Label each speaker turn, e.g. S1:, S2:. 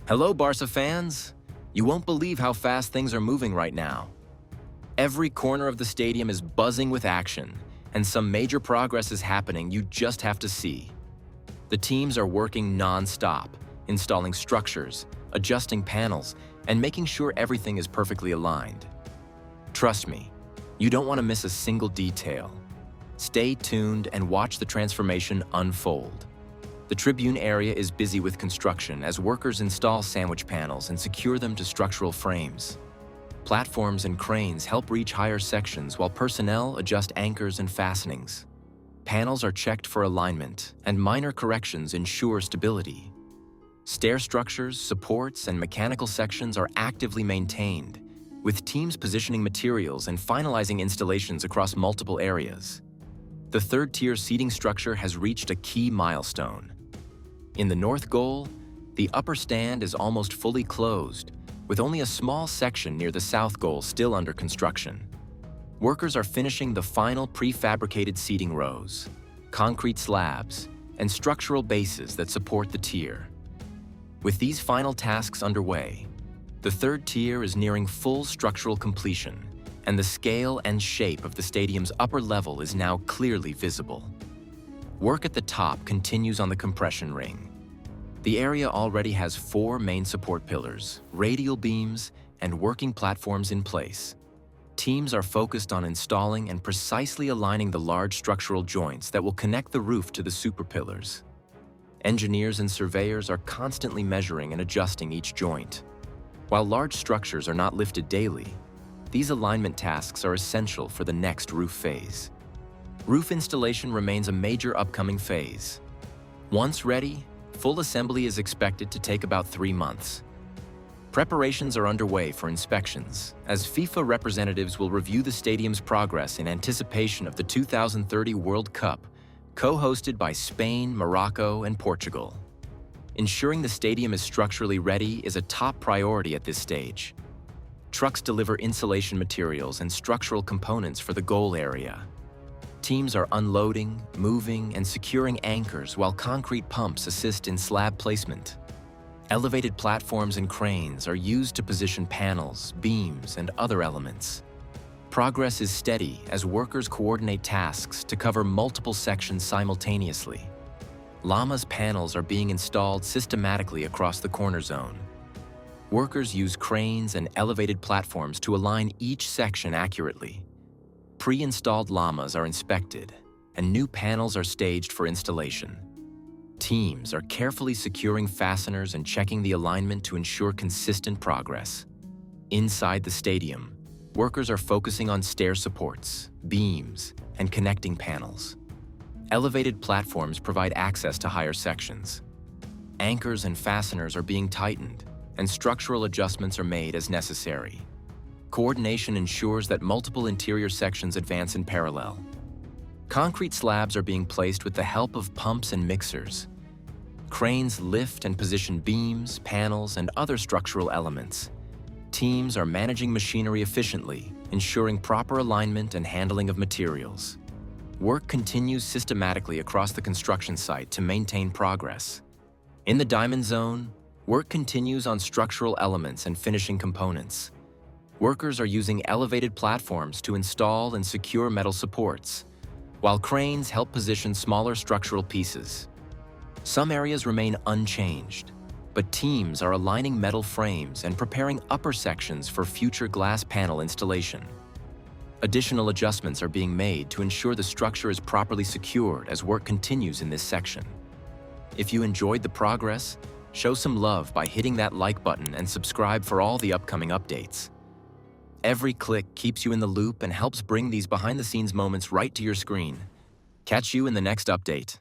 S1: Hello, Barça fans! You won't believe how fast things are moving right now. Every corner of the stadium is buzzing with action, and some major progress is happening you just have to see. The teams are working non-stop, installing structures, adjusting panels, and making sure everything is perfectly aligned. Trust me, you don't want to miss a single detail. Stay tuned and watch the transformation unfold. The Tribune area is busy with construction as workers install sandwich panels and secure them to structural frames. Platforms and cranes help reach higher sections while personnel adjust anchors and fastenings. Panels are checked for alignment, and minor corrections ensure stability. Stair structures, supports, and mechanical sections are actively maintained, with teams positioning materials and finalizing installations across multiple areas. The third-tier seating structure has reached a key milestone. In the north goal, the upper stand is almost fully closed, with only a small section near the south goal still under construction. Workers are finishing the final prefabricated seating rows, concrete slabs, and structural bases that support the tier. With these final tasks underway, the third tier is nearing full structural completion, and the scale and shape of the stadium's upper level is now clearly visible. Work at the top continues on the compression ring. The area already has 4 main support pillars, radial beams, and working platforms in place. Teams are focused on installing and precisely aligning the large structural joints that will connect the roof to the super pillars. Engineers and surveyors are constantly measuring and adjusting each joint. While large structures are not lifted daily, these alignment tasks are essential for the next roof phase. Roof installation remains a major upcoming phase. Once ready, full assembly is expected to take about 3 months. Preparations are underway for inspections, as FIFA representatives will review the stadium's progress in anticipation of the 2030 World Cup, co-hosted by Spain, Morocco, and Portugal. Ensuring the stadium is structurally ready is a top priority at this stage. Trucks deliver insulation materials and structural components for the goal area. Teams are unloading, moving, and securing anchors while concrete pumps assist in slab placement. Elevated platforms and cranes are used to position panels, beams, and other elements. Progress is steady as workers coordinate tasks to cover multiple sections simultaneously. Lamas panels are being installed systematically across the corner zone. Workers use cranes and elevated platforms to align each section accurately. Pre-installed Lamas are inspected, and new panels are staged for installation. Teams are carefully securing fasteners and checking the alignment to ensure consistent progress. Inside the stadium, workers are focusing on stair supports, beams, and connecting panels. Elevated platforms provide access to higher sections. Anchors and fasteners are being tightened, and structural adjustments are made as necessary. Coordination ensures that multiple interior sections advance in parallel. Concrete slabs are being placed with the help of pumps and mixers. Cranes lift and position beams, panels, and other structural elements. Teams are managing machinery efficiently, ensuring proper alignment and handling of materials. Work continues systematically across the construction site to maintain progress. In the diamond zone, work continues on structural elements and finishing components. Workers are using elevated platforms to install and secure metal supports, while cranes help position smaller structural pieces. Some areas remain unchanged, but teams are aligning metal frames and preparing upper sections for future glass panel installation. Additional adjustments are being made to ensure the structure is properly secured as work continues in this section. If you enjoyed the progress, show some love by hitting that like button and subscribe for all the upcoming updates. Every click keeps you in the loop and helps bring these behind-the-scenes moments right to your screen. Catch you in the next update.